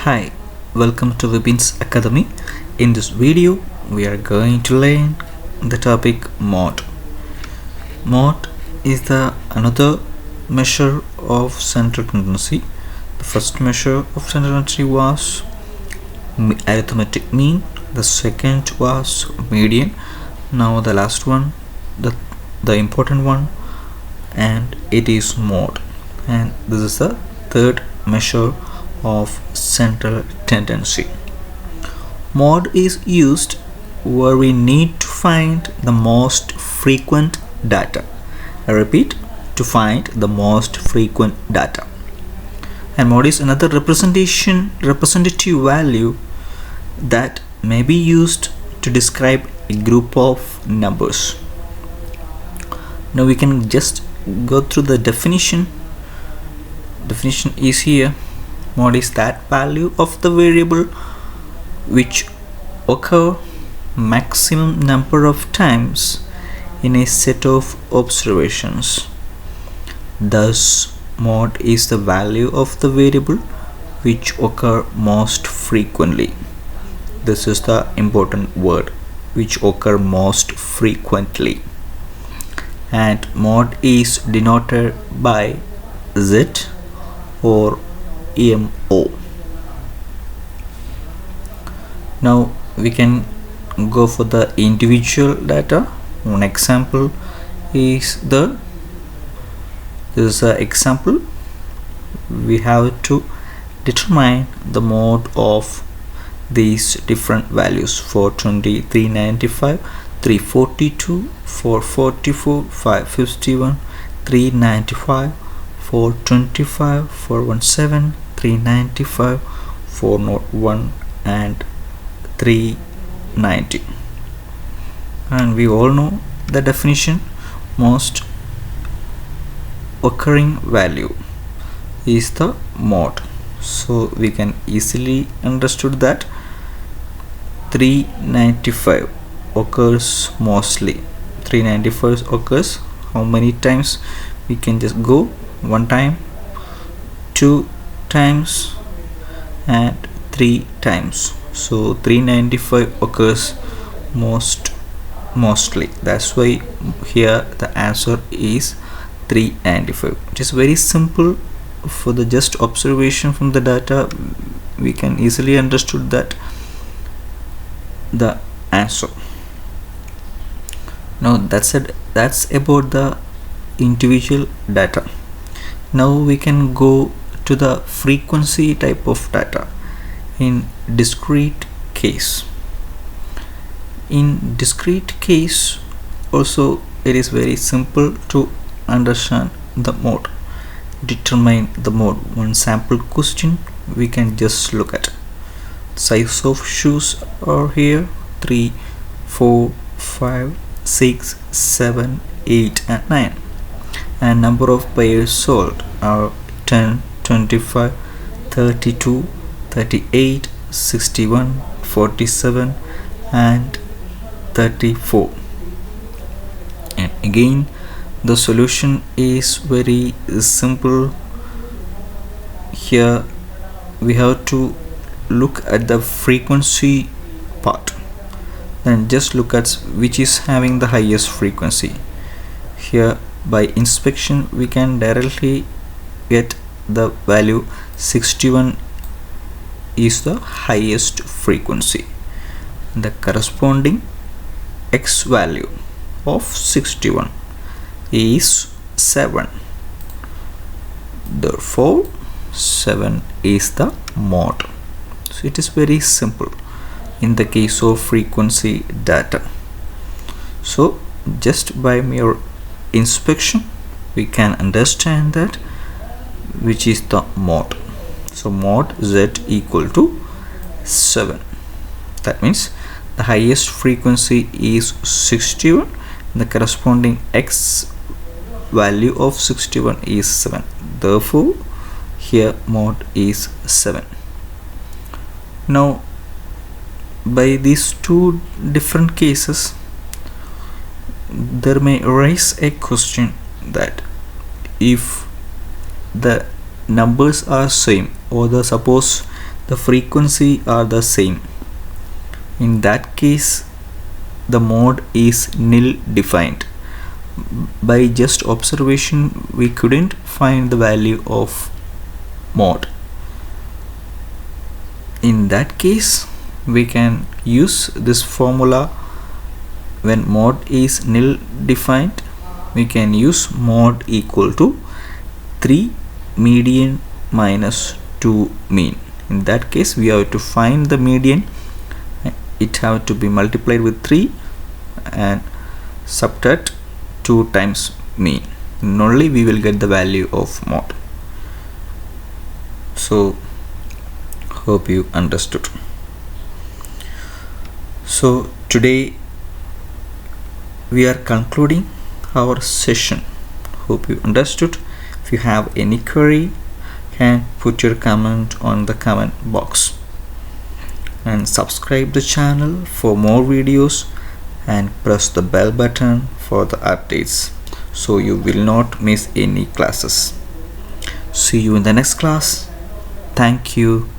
Hi, welcome to Vipin's Academy. In this video, we are going to learn the topic mode. Mode is the another measure of central tendency. The first measure of central tendency was arithmetic mean. The second was median. Now the last one, the important one, and it is mode. And this is the third measure of central tendency. Mode is used where we need to find the most frequent data. I repeat, to find the most frequent data. And mode is another representative value that may be used to describe a group of numbers. Now we can just go through the definition. Definition is here. Mode is that value of the variable which occur maximum number of times in a set of observations. Thus, mode is the value of the variable which occur most frequently. This is the important word, which occur most frequently. And mode is denoted by Z or MO. Now we can go for the individual data. One example is this is an example. We have to determine the mode of these different values: 420, 395, 342, 444, 551, 395, 425, 417, 395, 401, and 390. And we all know the definition. Most occurring value is the mode, so we can easily understood that 395 occurs mostly. 395 occurs how many times? We can just go one time, two times, and three times. So 395 occurs mostly. That's why here the answer is 395. It is very simple. For the just observation from the data, we can easily understood that the answer. Now that's it. That's about the individual data. Now we can go to the frequency type of data in discrete case. In discrete case also, it is very simple to understand the mode, determine the mode. One sample question we can just look at. Size of shoes are here: 3, 4, 5, 6, 7, 8, and 9. And number of pairs sold are 10, 25, 32, 38, 61, 47, and 34. And again, the solution is very simple. Here we have to look at the frequency part, and just look at which is having the highest frequency. Here by inspection we can directly get the value 61 is the highest frequency. The corresponding x value of 61 is 7. Therefore 7 is the mode. So it is very simple in the case of frequency data. So just by mere inspection we can understand that which is the mode. So mode Z equal to 7. That means the highest frequency is 61. The corresponding x value of 61 is 7. Therefore here mode is 7. Now by these two different cases, there may arise a question that if the numbers are same, or suppose the frequency are the same. In that case, the mode is nil defined. By just observation, we couldn't find the value of mode. In that case, we can use this formula. When mode is nil defined, we can use mode equal to 3 median minus 2 mean. In that case, we have to find the median. It have to be multiplied with 3 and subtract 2 times mean. And only we will get the value of mode. So hope you understood. So today we are concluding our session. Hope you understood. If you have any query, can put your comment on the comment box, and subscribe the channel for more videos and press the bell button for the updates so you will not miss any classes. See you in the next class. Thank you.